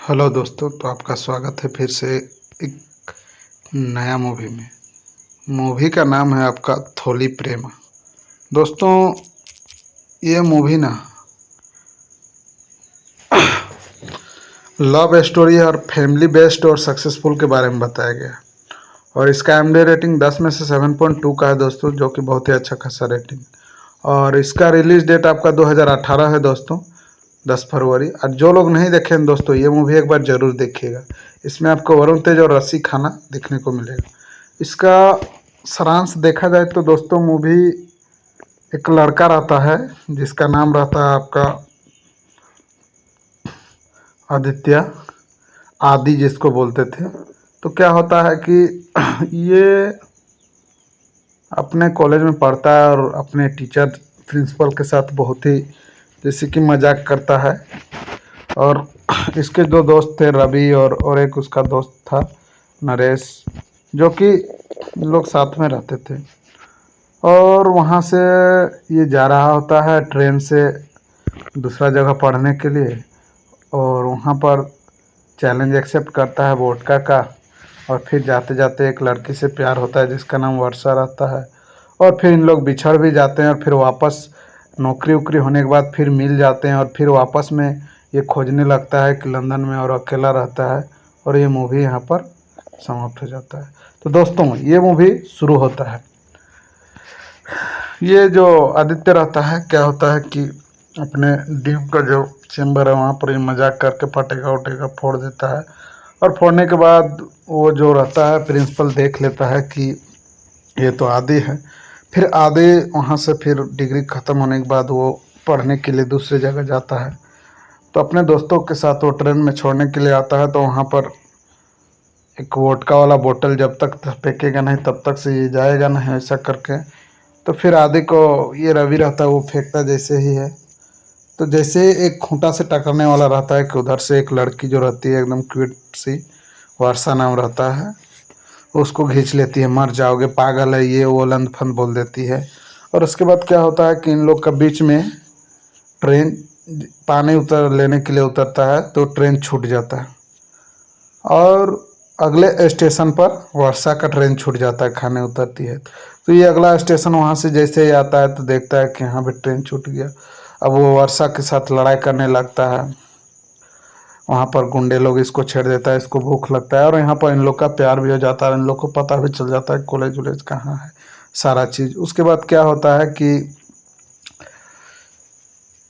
Hello दोस्तों, तो आपका स्वागत है फिर से एक नया मूवी में। मूवी का नाम है आपका थोली प्रेमा। दोस्तों, ये मूवी ना लव स्टोरी और फैमिली बेस्ड और सक्सेसफुल के बारे में बताया गया है। और इसका एमडी रेटिंग 10 में से 7.2 का है दोस्तों, जो कि बहुत ही अच्छा खासा रेटिंग। और इसका रिलीज डेट आपका 2018 है दोस्तों, 10 फरवरी। और जो लोग नहीं देखे हैं दोस्तों, ये मूवी एक बार जरूर देखिएगा। इसमें आपको वरुण तेज और रसी खाना देखने को मिलेगा। इसका सारांश देखा जाए तो दोस्तों, मूवी एक लड़का रहता है जिसका नाम रहता है आपका आदित्य, आदि जिसको बोलते थे। तो क्या होता है कि ये अपने कॉलेज में पढ़ता है और अपने टीचर प्रिंसिपल के साथ बहुत ही जैसे कि मजाक करता है। और इसके दो दोस्त थे, रवि और एक उसका दोस्त था नरेश, जो कि लोग साथ में रहते थे। और वहाँ से ये जा रहा होता है ट्रेन से दूसरा जगह पढ़ने के लिए। और वहाँ पर चैलेंज एक्सेप्ट करता है वोडका का। और फिर जाते जाते एक लड़की से प्यार होता है जिसका नाम वर्षा रहता है। और फिर इन लोग बिछड़ भी जाते हैं और फिर वापस नौकरी वोकरी होने के बाद फिर मिल जाते हैं। और फिर वापस में ये खोजने लगता है कि लंदन में, और अकेला रहता है। और ये मूवी यहाँ पर समाप्त हो जाता है। तो दोस्तों, ये मूवी शुरू होता है। ये जो आदित्य रहता है, क्या होता है कि अपने ड्यूब का जो चेम्बर है वहाँ पर ये मजाक करके पटेगा उटेगा फोड़ देता है। और फोड़ने के बाद वो जो रहता है प्रिंसिपल देख लेता है कि ये तो आदि है। फिर आदि वहाँ से फिर डिग्री ख़त्म होने के बाद वो पढ़ने के लिए दूसरी जगह जाता है। तो अपने दोस्तों के साथ वो ट्रेन में छोड़ने के लिए आता है। तो वहाँ पर एक वोडका वाला बोतल जब तक फेंकेगा नहीं तब तक से ये जाएगा नहीं, ऐसा करके। तो फिर आदि को ये रवि रहता है, वो फेंकता जैसे ही है तो जैसे एक खूंटा से टकराने वाला रहता है कि उधर से एक लड़की जो रहती है एकदम क्यूट सी, वर्षा नाम रहता है, उसको खींच लेती है। मर जाओगे, पागल है ये वो, लंद फंद बोल देती है। और उसके बाद क्या होता है कि इन लोग का बीच में ट्रेन पानी उतर लेने के लिए उतरता है तो ट्रेन छूट जाता है। और अगले स्टेशन पर वर्षा का ट्रेन छूट जाता है, खाने उतरती है। तो ये अगला स्टेशन वहाँ से जैसे ही आता है तो देखता है कि यहाँ भी ट्रेन छूट गया। अब वो वर्षा के साथ लड़ाई करने लगता है। वहाँ पर गुंडे लोग इसको छेड़ देता है, इसको भूख लगता है। और यहाँ पर इन लोग का प्यार भी हो जाता है, इन लोग को पता भी चल जाता है कॉलेज वॉलेज कहाँ है, सारा चीज़। उसके बाद क्या होता है कि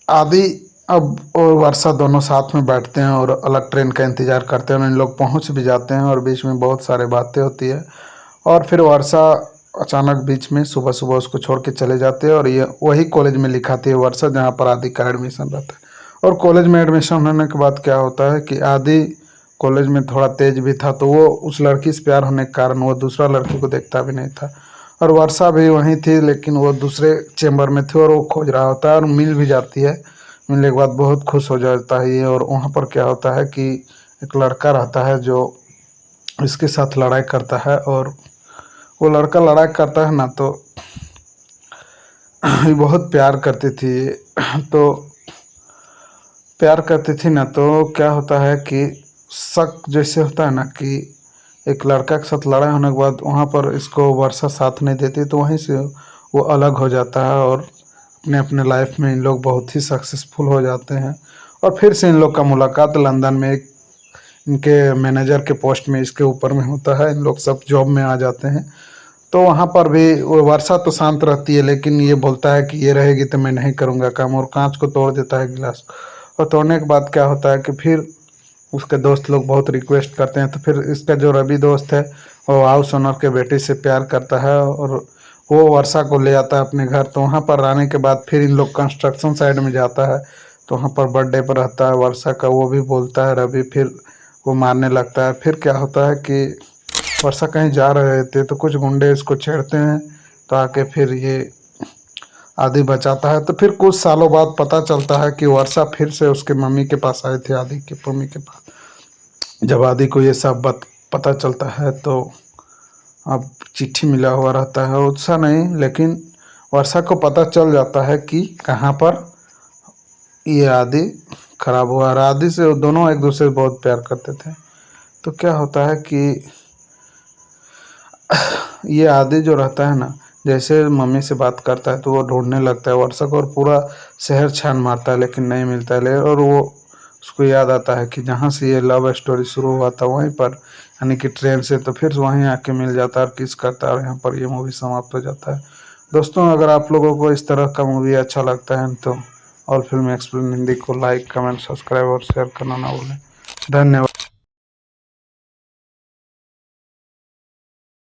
आदि अब और वर्षा दोनों साथ में बैठते हैं और अलग ट्रेन का इंतज़ार करते हैं। और इन लोग पहुंच भी जाते हैं और बीच में बहुत सारे बातें होती है। और फिर वर्षा अचानक बीच में सुबह सुबह उसको छोड़ के चले जाते हैं। और ये वही कॉलेज में लिखाती है वर्षा जहाँ पर आदि का एडमिशन रहता है। और कॉलेज में एडमिशन होने के बाद क्या होता है कि आदि कॉलेज में थोड़ा तेज भी था, तो वो उस लड़की से प्यार होने के कारण वो दूसरा लड़की को देखता भी नहीं था। और वर्षा भी वहीं थी, लेकिन वो दूसरे चेम्बर में थी और वो खोज रहा होता है और मिल भी जाती है। मिलने के बाद बहुत खुश हो जाता है ये। और वहाँ पर क्या होता है कि एक लड़का रहता है जो इसके साथ लड़ाई करता है। और वो लड़का लड़ाई करता है ना, तो ये बहुत प्यार करती थी। तो प्यार करती थी ना, तो क्या होता है कि शक जैसे होता है ना कि एक लड़का के साथ लड़ाई होने के बाद वहाँ पर इसको वर्षा साथ नहीं देती, तो वहीं से वो अलग हो जाता है। और अपने अपने लाइफ में इन लोग बहुत ही सक्सेसफुल हो जाते हैं। और फिर से इन लोग का मुलाकात लंदन में एक इनके मैनेजर के पोस्ट में इसके ऊपर में होता है। इन लोग सब जॉब में आ जाते हैं। तो वहाँ पर भी वो वर्षा तो शांत रहती है, लेकिन ये बोलता है कि ये रहेगी तो मैं नहीं करूँगा काम, और कांच को तोड़ देता है गिलास। और तोड़ने के बाद क्या होता है कि फिर उसके दोस्त लोग बहुत रिक्वेस्ट करते हैं। तो फिर इसका जो रवि दोस्त है वो हाउस ओनर के बेटे से प्यार करता है और वो वर्षा को ले आता है अपने घर। तो वहाँ पर आने के बाद फिर इन लोग कंस्ट्रक्शन साइड में जाता है। तो वहाँ पर बर्थडे पर रहता है वर्षा का, वो भी बोलता है रवि, फिर वो मारने लगता है। फिर क्या होता है कि वर्षा कहीं जा रहे थे तो कुछ गुंडे इसको छेड़ते हैं, तो आके फिर ये आदि बचाता है। तो फिर कुछ सालों बाद पता चलता है कि वर्षा फिर से उसके मम्मी के पास आए थे, आदि के मम्मी के पास। जब आदि को ये सब बात पता चलता है तो अब चिट्ठी मिला हुआ रहता है, उत्साह नहीं, लेकिन वर्षा को पता चल जाता है कि कहाँ पर ये आदि खराब हुआ और आदि से वो दोनों एक दूसरे से बहुत प्यार करते थे। तो क्या होता है कि ये आदि जो रहता है ना, जैसे मम्मी से बात करता है तो वो ढूंढने लगता है वर्षा को और पूरा शहर छान मारता है लेकिन नहीं मिलता है। और वो उसको याद आता है कि जहाँ से ये लव स्टोरी शुरू हुआ था वहीं पर, यानी कि ट्रेन से, तो फिर वहीं आके मिल जाता है और किस करता है और यहाँ पर ये मूवी समाप्त हो जाता है। दोस्तों, अगर आप लोगों को इस तरह का मूवी अच्छा लगता है तो और फिल्म एक्सप्लेन हिंदी को लाइक, कमेंट, सब्सक्राइब और शेयर करना ना भूलें। धन्यवाद।